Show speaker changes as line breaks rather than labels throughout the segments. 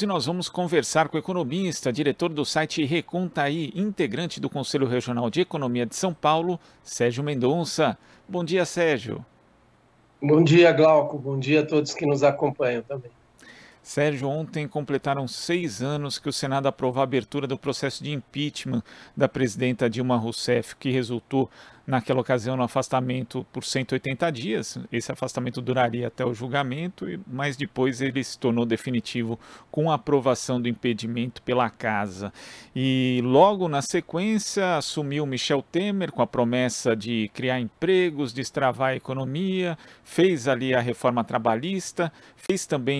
E nós vamos conversar com o economista, diretor do site Recontaí, integrante do Conselho Regional de Economia de São Paulo, Sérgio Mendonça. Bom dia, Sérgio.
Bom dia, Glauco. Bom dia a todos que nos acompanham também.
Sérgio, ontem completaram 6 anos que o Senado aprovou a abertura do processo de impeachment da presidenta Dilma Rousseff, que resultou, naquela ocasião, no afastamento por 180 dias. Esse afastamento duraria até o julgamento, mas depois ele se tornou definitivo com a aprovação do impedimento pela Casa. E logo na sequência assumiu Michel Temer com a promessa de criar empregos, destravar a economia, fez ali a reforma trabalhista,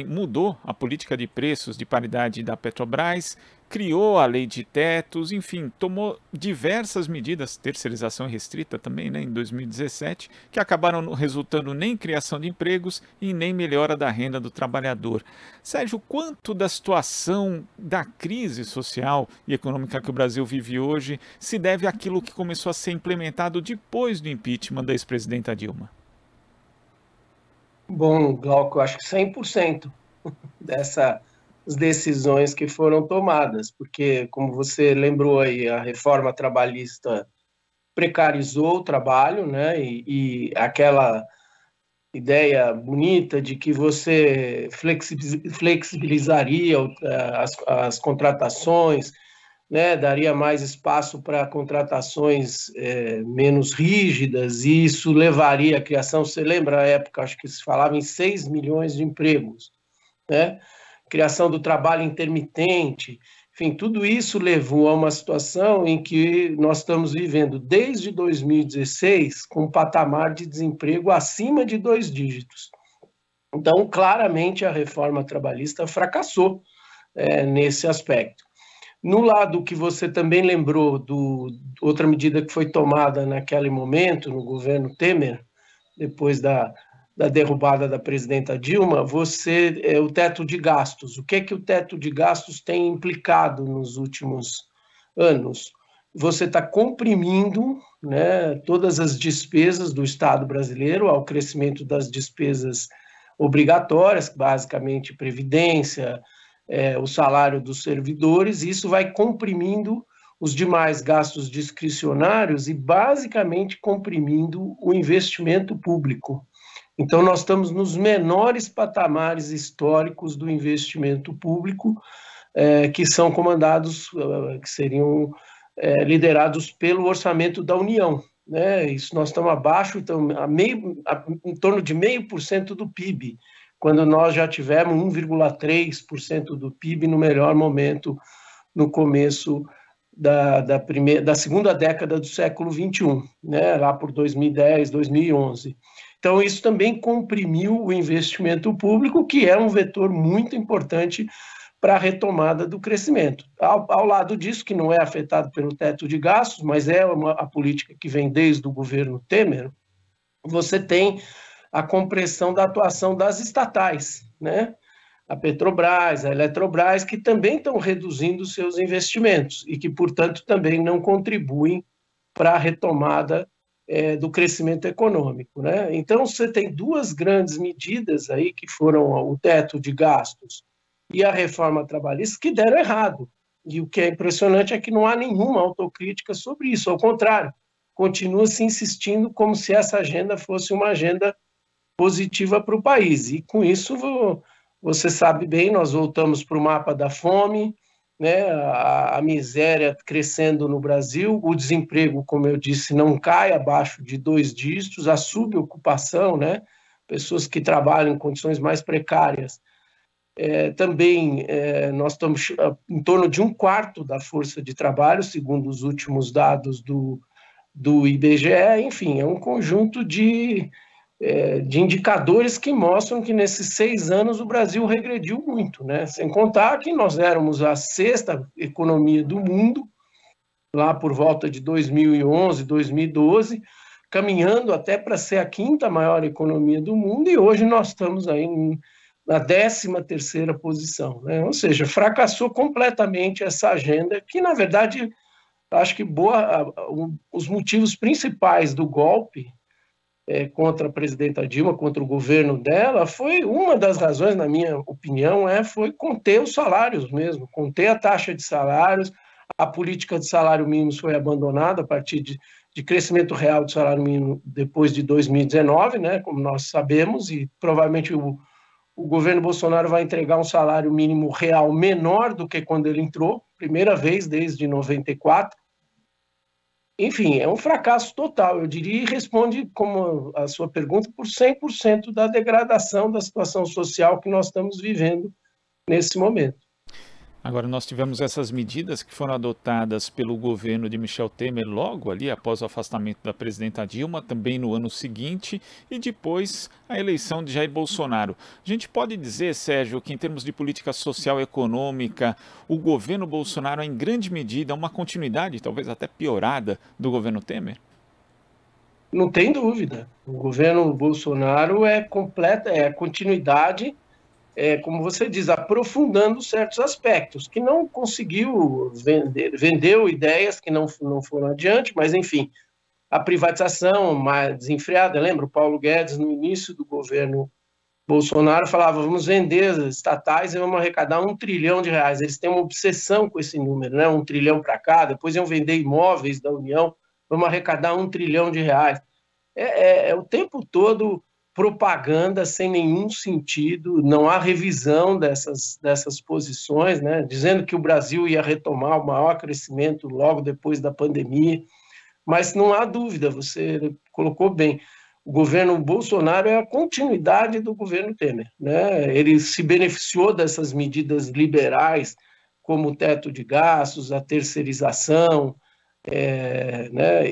mudou a política de preços de paridade da Petrobras, criou a lei de tetos, enfim, tomou diversas medidas, terceirização restrita também, né, em 2017, que acabaram resultando nem em criação de empregos e nem melhora da renda do trabalhador. Sérgio, quanto da situação da crise social e econômica que o Brasil vive hoje se deve àquilo que começou a ser implementado depois do impeachment da ex-presidenta Dilma?
Bom, Glauco, eu acho que 100% dessas decisões que foram tomadas, porque, como você lembrou aí, a reforma trabalhista precarizou o trabalho, né? E aquela ideia bonita de que você flexibilizaria as contratações, né, daria mais espaço para contratações menos rígidas, e isso levaria à criação, você lembra a época, acho que se falava em 6 milhões de empregos, né? Criação do trabalho intermitente, enfim, tudo isso levou a uma situação em que nós estamos vivendo desde 2016 com um patamar de desemprego acima de 2 dígitos. Então, claramente, a reforma trabalhista fracassou nesse aspecto. No lado que você também lembrou, outra medida que foi tomada naquele momento, no governo Temer, depois da derrubada da presidenta Dilma, o teto de gastos. O que o teto de gastos tem implicado nos últimos anos? Você está comprimindo, né, todas as despesas do Estado brasileiro ao crescimento das despesas obrigatórias, basicamente previdência, o salário dos servidores, e isso vai comprimindo os demais gastos discricionários e basicamente comprimindo o investimento público. Então, nós estamos nos menores patamares históricos do investimento público, que são comandados, que seriam liderados pelo orçamento da União, né? Isso nós estamos abaixo, então, em torno de 0,5% do PIB, quando nós já tivemos 1,3% do PIB no melhor momento, no começo da segunda década do século XXI, né, lá por 2010, 2011. Então, isso também comprimiu o investimento público, que é um vetor muito importante para a retomada do crescimento. Ao lado disso, que não é afetado pelo teto de gastos, mas é a política que vem desde o governo Temer, você tem a compressão da atuação das estatais, né? A Petrobras, a Eletrobras, que também estão reduzindo seus investimentos e que, portanto, também não contribuem para a retomada do crescimento econômico, né? Então, você tem duas grandes medidas aí, que foram o teto de gastos e a reforma trabalhista, que deram errado. E o que é impressionante é que não há nenhuma autocrítica sobre isso, ao contrário, continua se insistindo como se essa agenda fosse uma agenda positiva para o país. E com isso, você sabe bem, nós voltamos para o mapa da fome, né? A miséria crescendo no Brasil, o desemprego, como eu disse, não cai abaixo de 2 dígitos, a subocupação, né? Pessoas que trabalham em condições mais precárias. Também nós estamos em torno de 1/4 da força de trabalho, segundo os últimos dados do IBGE. Enfim, é um conjunto de indicadores que mostram que nesses 6 anos o Brasil regrediu muito, né? Sem contar que nós éramos a 6ª economia do mundo, lá por volta de 2011, 2012, caminhando até para ser a 5ª maior economia do mundo, e hoje nós estamos aí na 13ª posição, né? Ou seja, fracassou completamente essa agenda, que na verdade, acho que os motivos principais do golpe contra a presidenta Dilma, contra o governo dela, foi uma das razões, na minha opinião, foi conter os salários mesmo, conter a taxa de salários. A política de salário mínimo foi abandonada a partir de crescimento real do salário mínimo depois de 2019, né, como nós sabemos, e provavelmente o governo Bolsonaro vai entregar um salário mínimo real menor do que quando ele entrou, primeira vez desde 94. Enfim, é um fracasso total, eu diria, e responde, como a sua pergunta, por 100% da degradação da situação social que nós estamos vivendo nesse momento.
Agora, nós tivemos essas medidas que foram adotadas pelo governo de Michel Temer logo ali após o afastamento da presidenta Dilma, também no ano seguinte, e depois a eleição de Jair Bolsonaro. A gente pode dizer, Sérgio, que em termos de política social e econômica, o governo Bolsonaro é em grande medida uma continuidade, talvez até piorada, do governo Temer?
Não tem dúvida. O governo Bolsonaro é continuidade, como você diz, aprofundando certos aspectos, que não conseguiu vendeu ideias que não foram adiante, mas, enfim, a privatização mais desenfreada, lembra? O Paulo Guedes, no início do governo Bolsonaro, falava, vamos vender as estatais e vamos arrecadar R$1 trilhão. Eles têm uma obsessão com esse número, né? 1 trilhão para cá, depois iam vender imóveis da União, vamos arrecadar R$1 trilhão. O tempo todo propaganda sem nenhum sentido, não há revisão dessas posições, né? Dizendo que o Brasil ia retomar o maior crescimento logo depois da pandemia, mas não há dúvida, você colocou bem, o governo Bolsonaro é a continuidade do governo Temer, né? Ele se beneficiou dessas medidas liberais, como o teto de gastos, a terceirização, né,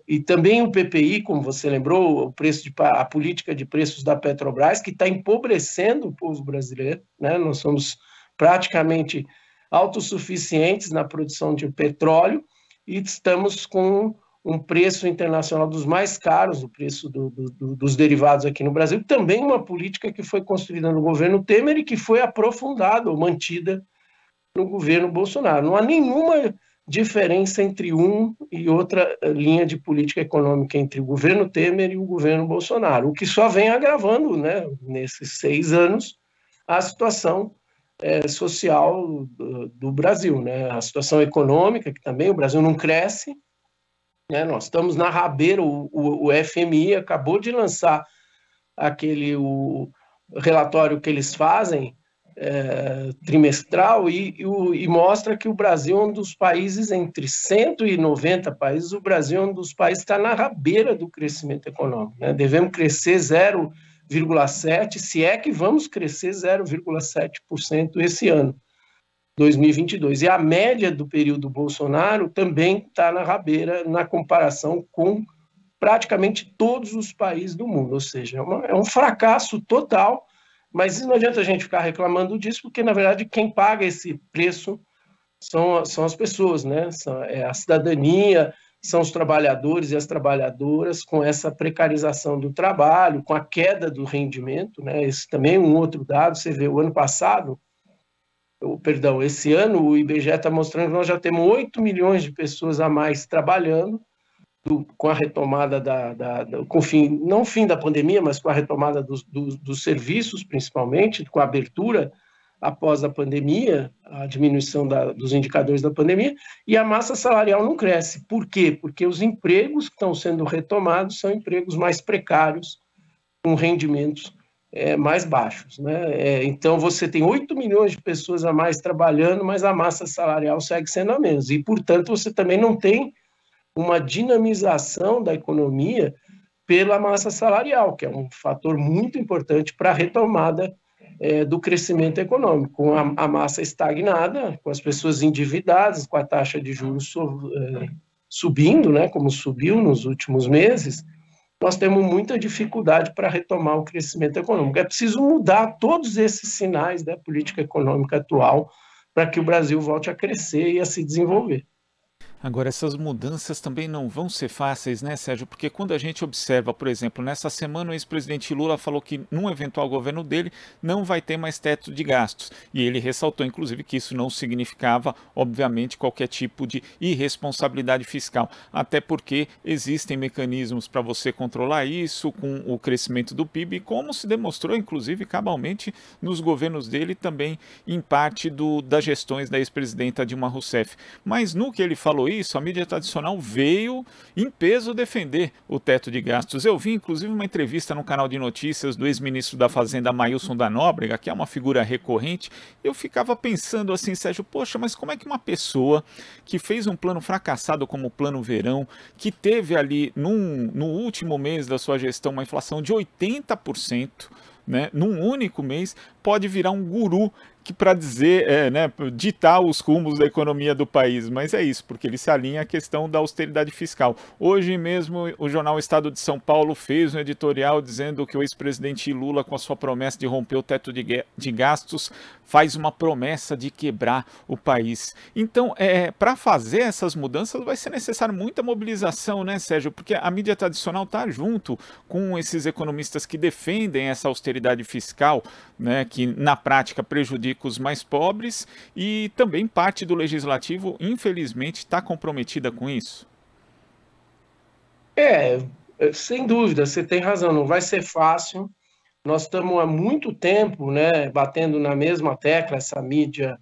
e também o PPI, como você lembrou, a política de preços da Petrobras, que está empobrecendo o povo brasileiro, né? Nós somos praticamente autossuficientes na produção de petróleo e estamos com um preço internacional dos mais caros, o preço dos derivados aqui no Brasil, também uma política que foi construída no governo Temer e que foi aprofundada ou mantida no governo Bolsonaro. Não há nenhuma diferença entre um e outra linha de política econômica entre o governo Temer e o governo Bolsonaro, o que só vem agravando, né, nesses 6 anos, a situação social do Brasil, né, a situação econômica, que também o Brasil não cresce, né, nós estamos na rabeira, o FMI acabou de lançar o relatório que eles fazem, trimestral, e mostra que o Brasil é um dos países, entre 190 países, o Brasil é um dos países que está na rabeira do crescimento econômico, né? Devemos crescer 0,7%, se é que vamos crescer 0,7% esse ano, 2022. E a média do período Bolsonaro também está na rabeira na comparação com praticamente todos os países do mundo, ou seja, é um fracasso total. Mas não adianta a gente ficar reclamando disso, porque, na verdade, quem paga esse preço são as pessoas, né? É a cidadania, são os trabalhadores e as trabalhadoras, com essa precarização do trabalho, com a queda do rendimento, né? Esse também é um outro dado. Você vê, esse ano, o IBGE está mostrando que nós já temos 8 milhões de pessoas a mais trabalhando, com a retomada não o fim da pandemia, mas com a retomada dos serviços, principalmente, com a abertura após a pandemia, a diminuição dos indicadores da pandemia, e a massa salarial não cresce. Por quê? Porque os empregos que estão sendo retomados são empregos mais precários, com rendimentos mais baixos, né? Então, você tem 8 milhões de pessoas a mais trabalhando, mas a massa salarial segue sendo a menos, e, portanto, você também não tem uma dinamização da economia pela massa salarial, que é um fator muito importante para a retomada do crescimento econômico. Com a massa estagnada, com as pessoas endividadas, com a taxa de juros subindo, né, como subiu nos últimos meses, nós temos muita dificuldade para retomar o crescimento econômico. É preciso mudar todos esses sinais da política econômica atual para que o Brasil volte a crescer e a se desenvolver.
Agora, essas mudanças também não vão ser fáceis, né, Sérgio? Porque quando a gente observa, por exemplo, nessa semana o ex-presidente Lula falou que num eventual governo dele não vai ter mais teto de gastos. E ele ressaltou, inclusive, que isso não significava, obviamente, qualquer tipo de irresponsabilidade fiscal. Até porque existem mecanismos para você controlar isso com o crescimento do PIB, como se demonstrou, inclusive, cabalmente nos governos dele, também em parte das gestões da ex-presidenta Dilma Rousseff. Mas no que ele falou isso, a mídia tradicional veio em peso defender o teto de gastos. Eu vi, inclusive, uma entrevista no canal de notícias do ex-ministro da Fazenda, Mailson da Nóbrega, que é uma figura recorrente. Eu ficava pensando assim, Sérgio, poxa, mas como é que uma pessoa que fez um plano fracassado como o Plano Verão, que teve ali no último mês da sua gestão uma inflação de 80%, né, num único mês, pode virar um guru que para dizer, né, ditar os rumos da economia do país, mas é isso, porque ele se alinha à questão da austeridade fiscal. Hoje mesmo o jornal Estado de São Paulo fez um editorial dizendo que o ex-presidente Lula, com a sua promessa de romper o teto de gastos, faz uma promessa de quebrar o país. Então, para fazer essas mudanças vai ser necessário muita mobilização, né, Sérgio? Porque a mídia tradicional está junto com esses economistas que defendem essa austeridade fiscal, né, que na prática prejudica os mais pobres, e também parte do legislativo, infelizmente, está comprometida com isso.
Sem dúvida, você tem razão, não vai ser fácil. Nós estamos há muito tempo, né, batendo na mesma tecla, essa mídia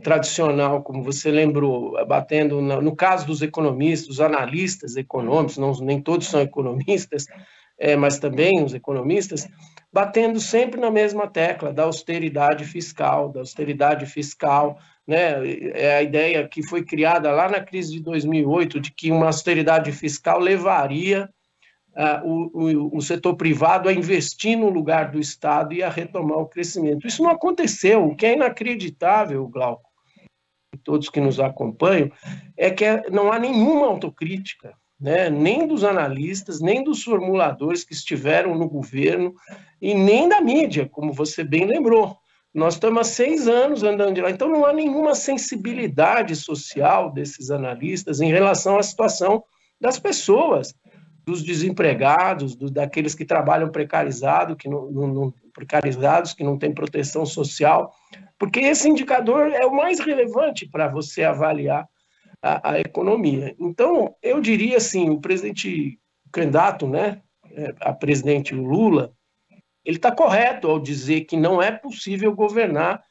tradicional, como você lembrou, batendo no caso dos economistas, dos analistas econômicos, nem todos são economistas, mas também os economistas, batendo sempre na mesma tecla da austeridade fiscal, né? É a ideia que foi criada lá na crise de 2008, de que uma austeridade fiscal levaria o setor privado a investir no lugar do Estado e a retomar o crescimento. Isso não aconteceu. O que é inacreditável, Glauco, e todos que nos acompanham, é que não há nenhuma autocrítica, né? Nem dos analistas, nem dos formuladores que estiveram no governo, e nem da mídia, como você bem lembrou. Nós estamos há 6 anos andando de lá, então não há nenhuma sensibilidade social desses analistas em relação à situação das pessoas, dos desempregados, daqueles que trabalham precarizados, que não têm proteção social, porque esse indicador é o mais relevante para você avaliar a economia. Então, eu diria assim, o candidato, né, a presidente Lula, ele está correto ao dizer que não é possível governar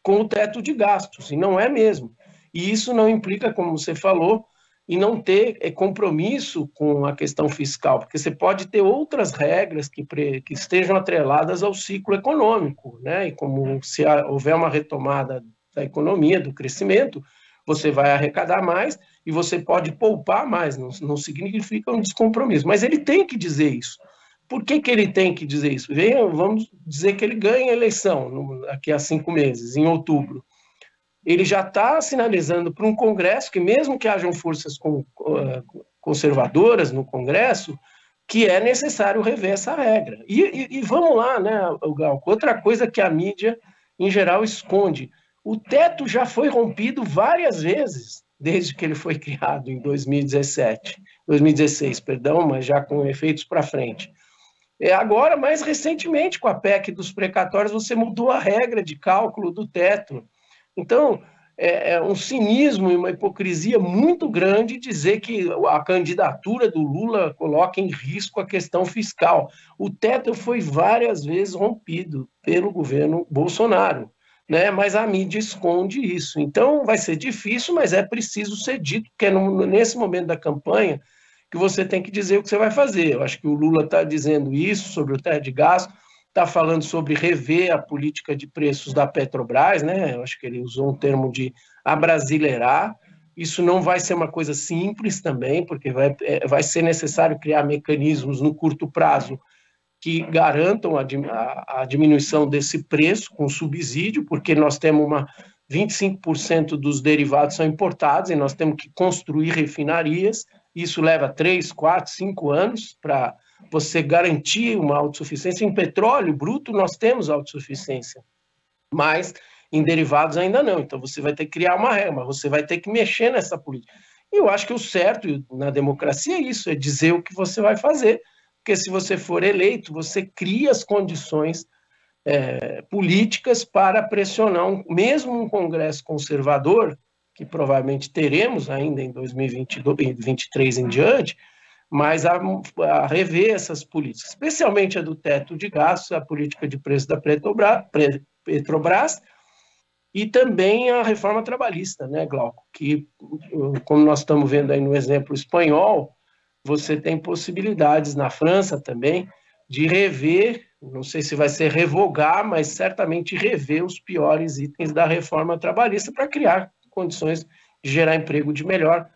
com o teto de gastos, e não é mesmo. E isso não implica, como você falou, em não ter compromisso com a questão fiscal, porque você pode ter outras regras que estejam atreladas ao ciclo econômico, né? E como se houver uma retomada da economia, do crescimento, você vai arrecadar mais e você pode poupar mais, não significa um descompromisso. Mas ele tem que dizer isso. Por que ele tem que dizer isso? Vamos dizer que ele ganha a eleição daqui a 5 meses, em outubro. Ele já está sinalizando para um Congresso que, mesmo que hajam forças conservadoras no Congresso, que é necessário rever essa regra. E vamos lá, né, Glauco? Outra coisa que a mídia, em geral, esconde. O teto já foi rompido várias vezes, desde que ele foi criado em 2016, mas já com efeitos para frente. Agora, mais recentemente, com a PEC dos precatórios, você mudou a regra de cálculo do teto. Então, é um cinismo e uma hipocrisia muito grande dizer que a candidatura do Lula coloca em risco a questão fiscal. O teto foi várias vezes rompido pelo governo Bolsonaro, né? Mas a mídia esconde isso. Então, vai ser difícil, mas é preciso ser dito, porque é nesse momento da campanha que você tem que dizer o que você vai fazer. Eu acho que o Lula está dizendo isso sobre o teto de gasto, está falando sobre rever a política de preços da Petrobras, né? Eu acho que ele usou um termo de abrasileirar. Isso não vai ser uma coisa simples também, porque vai ser necessário criar mecanismos no curto prazo que garantam a diminuição desse preço com subsídio, porque nós temos 25% dos derivados são importados e nós temos que construir refinarias. Isso leva 3, 4, 5 anos para você garantir uma autossuficiência. Em petróleo bruto, nós temos autossuficiência, mas em derivados ainda não. Então você vai ter que criar uma regra, mas você vai ter que mexer nessa política. E eu acho que o certo na democracia é isso, é dizer o que você vai fazer, porque se você for eleito, você cria as condições políticas para pressionar mesmo um Congresso conservador, que provavelmente teremos ainda em 2023 em diante, mas a rever essas políticas, especialmente a do teto de gastos, a política de preço da Petrobras, e também a reforma trabalhista, né, Glauco? Que, como nós estamos vendo aí no exemplo espanhol, você tem possibilidades na França também de rever, não sei se vai ser revogar, mas certamente rever os piores itens da reforma trabalhista para criar condições de gerar emprego de melhor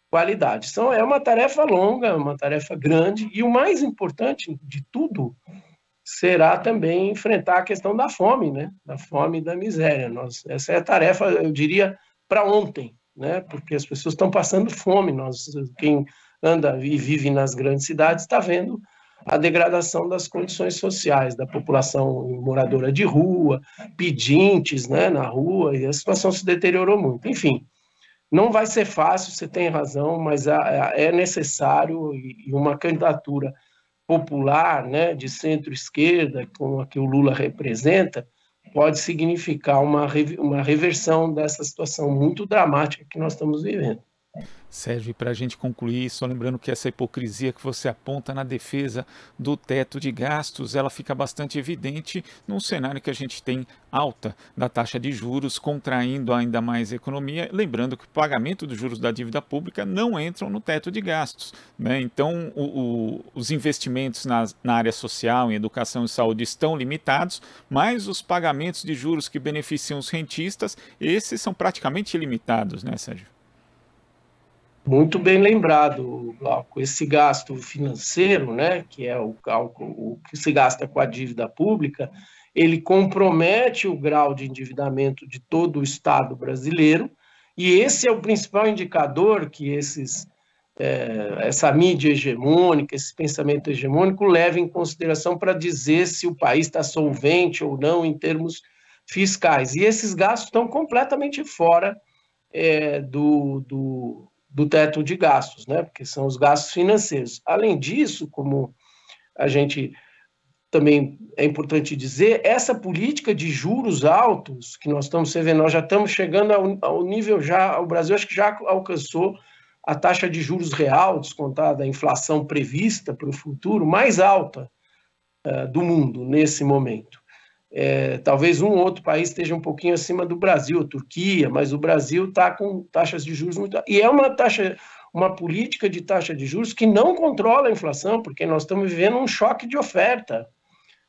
qualidade. Então, é uma tarefa longa, uma tarefa grande, e o mais importante de tudo será também enfrentar a questão da fome, né? Da fome e da miséria. Essa é a tarefa, eu diria, para ontem, né? Porque as pessoas estão passando fome. Quem anda e vive nas grandes cidades está vendo a degradação das condições sociais, da população moradora de rua, pedintes, né, na rua, e a situação se deteriorou muito. Enfim, não vai ser fácil, você tem razão, mas é necessário, e uma candidatura popular, né, de centro-esquerda, como a que o Lula representa, pode significar uma reversão dessa situação muito dramática que nós estamos vivendo.
Sérgio, para a gente concluir, só lembrando que essa hipocrisia que você aponta na defesa do teto de gastos, ela fica bastante evidente num cenário que a gente tem alta da taxa de juros, contraindo ainda mais a economia, lembrando que o pagamento dos juros da dívida pública não entram no teto de gastos, né? Então, os investimentos na área social, em educação e saúde estão limitados, mas os pagamentos de juros que beneficiam os rentistas, esses são praticamente ilimitados, né, Sérgio?
Muito bem lembrado, Glauco. Esse gasto financeiro, né, que é o que se gasta com a dívida pública, ele compromete o grau de endividamento de todo o Estado brasileiro, e esse é o principal indicador que essa mídia hegemônica, esse pensamento hegemônico leva em consideração para dizer se o país está solvente ou não em termos fiscais. E esses gastos estão completamente fora do teto de gastos, né? Porque são os gastos financeiros. Além disso, como a gente também é importante dizer, essa política de juros altos que nós estamos vendo, nós já estamos chegando ao nível o Brasil acho que já alcançou a taxa de juros real, descontada a inflação prevista para o futuro, mais alta do mundo nesse momento. Talvez um outro país esteja um pouquinho acima do Brasil, a Turquia, mas o Brasil está com taxas de juros muito... E é uma política de taxa de juros que não controla a inflação, porque nós estamos vivendo um choque de oferta,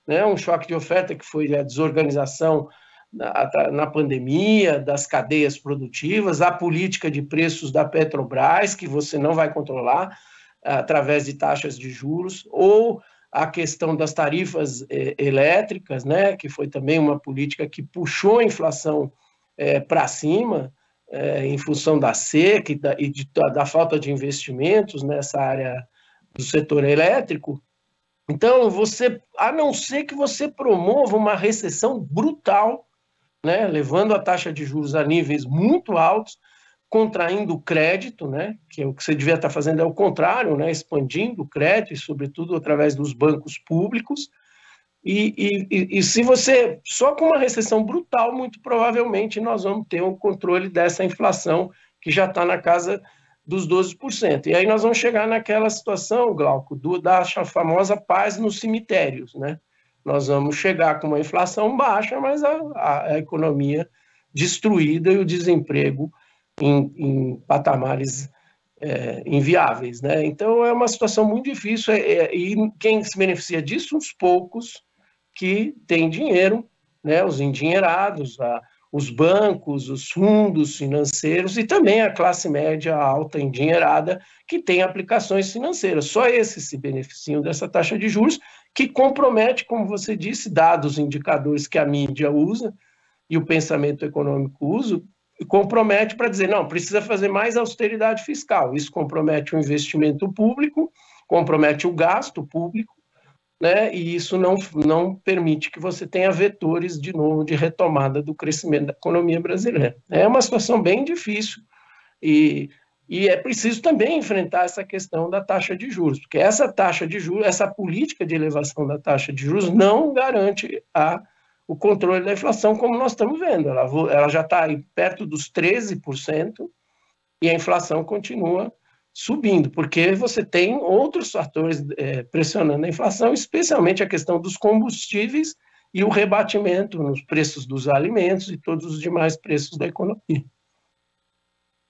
né? Um choque de oferta que foi a desorganização na pandemia, das cadeias produtivas, a política de preços da Petrobras, que você não vai controlar através de taxas de juros, ou a questão das tarifas elétricas, né, que foi também uma política que puxou a inflação para cima, em função da seca e da falta de investimentos nessa área do setor elétrico. Então, a não ser que você promova uma recessão brutal, né, levando a taxa de juros a níveis muito altos, contraindo o crédito, né, que é o que você devia estar fazendo é o contrário, né, expandindo o crédito, e sobretudo através dos bancos públicos, e se você, só com uma recessão brutal, muito provavelmente nós vamos ter um controle dessa inflação que já está na casa dos 12%. E aí nós vamos chegar naquela situação, Glauco, da famosa paz nos cemitérios, né? Nós vamos chegar com uma inflação baixa, mas a economia destruída e o desemprego em patamares inviáveis, né? Então é uma situação muito difícil, e quem se beneficia disso? Uns poucos que têm dinheiro, né? Os endinheirados, os bancos, os fundos financeiros e também a classe média alta endinheirada que tem aplicações financeiras. Só esses se beneficiam dessa taxa de juros que compromete, como você disse, dados indicadores que a mídia usa e o pensamento econômico usa, compromete para dizer, não, precisa fazer mais austeridade fiscal. Isso compromete o investimento público, compromete o gasto público, né? E isso não permite que você tenha vetores de novo de retomada do crescimento da economia brasileira. É uma situação bem difícil e é preciso também enfrentar essa questão da taxa de juros, porque essa taxa de juros, essa política de elevação da taxa de juros não garante o controle da inflação, como nós estamos vendo. Ela já está perto dos 13% e a inflação continua subindo, porque você tem outros fatores pressionando a inflação, especialmente a questão dos combustíveis e o rebatimento nos preços dos alimentos e todos os demais preços da economia.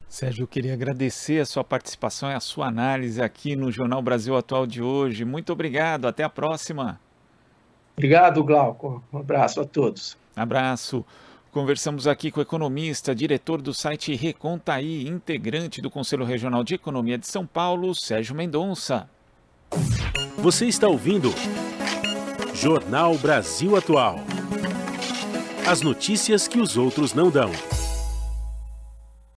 Sérgio, eu queria agradecer a sua participação e a sua análise aqui no Jornal Brasil Atual de hoje. Muito obrigado, até a próxima.
Obrigado, Glauco. Um abraço a todos.
Abraço. Conversamos aqui com o economista, diretor do site Recontaí, integrante do Conselho Regional de Economia de São Paulo, Sérgio Mendonça.
Você está ouvindo Jornal Brasil Atual. As notícias que os outros não dão.